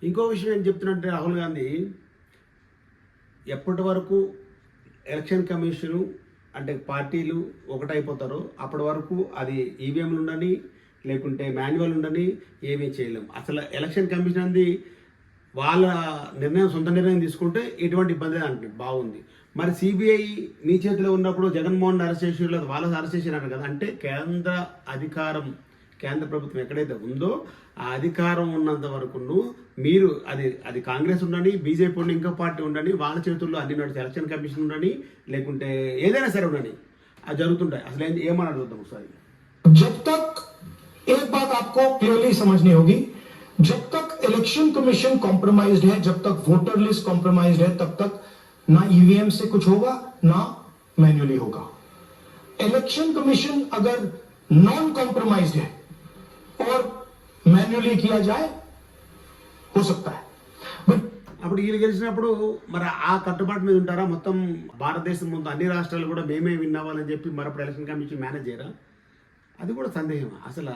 ఇంకో విషయం ఏం చెప్తున్నట్టే రాహుల్ గాంధీ ఎప్పటి వరకు ఎలక్షన్ కమిషను అంటే పార్టీలు ఒకటైపోతారో అప్పటి వరకు అది ఈవీఎంలు ఉండని లేకుంటే మాన్యువల్ ఉండని ఏమీ చేయలేం. అసలు ఎలక్షన్ కమిషన్ అనేది వాళ్ళ నిర్ణయం సొంత నిర్ణయం తీసుకుంటే ఎటువంటి ఇబ్బంది అంటే బాగుంది. మరి సిబిఐ మీ చేతిలో ఉన్నప్పుడు జగన్మోహన్ అరెస్ట్ చేసి వాళ్ళ అరెస్ట్ చేసినారు కదా, అంటే కేంద్ర ప్రభుత్వం ఎక్కడైతే ఉందో ఆ అధికారం ఉన్నంత వరకు మీరు అది కాంగ్రెస్ ఉండని, బీజేపీ ఉండి, ఇంకో పార్టీ ఉండని, వాళ్ళ చేతుల్లో అన్ని నడిచి ఎలక్షన్ కమిషన్ ఉండని లేకుంటే ఏదైనా సరే ఉండని అది జరుగుతుంటాయి. అసలు ఏమని అడుగుతాం ఒకసారి. जब तक एक बात आपको क्लियरली समझनी होगी, जब तक इलेक्शन कमीशन कॉम्प्रोमाइज्ड है, जब तक वोटर लिस्ट कॉम्प्रोमाइज्ड है, तब तक ना ईवीएम से कुछ होगा ना मैन्युअली होगा. इलेक्शन कमीशन अगर नॉन कॉम्प्रोमाइज्ड है और मैन्युअली किया जाए हो सकता है. అప్పుడు వీళ్ళు గెలిచినప్పుడు మరి ఆ కట్టుబాటు మీద ఉంటారా? మొత్తం భారతదేశం ముందు అన్ని రాష్ట్రాలు కూడా మేమే విన్ అవ్వాలని చెప్పి మరప్పుడు ఎలక్షన్ కమిషన్ మేనేజ్ చేయరా? అది కూడా సందేహం. అసలు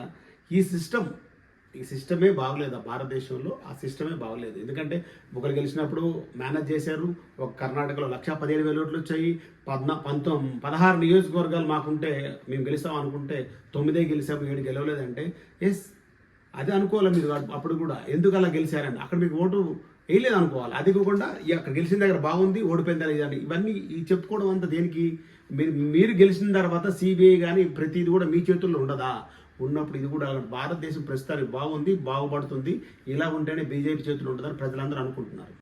ఈ సిస్టమే బాగలేదు భారతదేశంలో. ఆ సిస్టమే బాగలేదు. ఎందుకంటే ఒకరు గెలిచినప్పుడు మేనేజ్ చేశారు. ఒక కర్ణాటకలో 1,17,000 ఓట్లు వచ్చాయి. 16 నియోజకవర్గాలు మాకుంటే మేము గెలుస్తాం అనుకుంటే 9 గెలిచాము, 7 గెలవలేదంటే ఎస్ అది అనుకోవాలి మీరు. అప్పుడు కూడా ఎందుకు అలా గెలిచారని అక్కడ మీకు ఓటు వేయలేదు అనుకోవాలి. అది కాకుండా అక్కడ గెలిచిన దగ్గర బాగుంది, ఓడిపోయిందా లేదని ఇవన్నీ చెప్పుకోవడం అంతా దేనికి? మీరు గెలిచిన తర్వాత సిబిఐ కానీ ప్రతిది కూడా మీ చేతుల్లో ఉండదా? ఉన్నప్పుడు ఇది కూడా భారతదేశం ప్రస్తుతానికి బాగుంది, బాగుపడుతుంది. ఇలా ఉంటేనే బీజేపీ చేతుల్లో ఉంటుందని ప్రజలందరూ అనుకుంటున్నారు.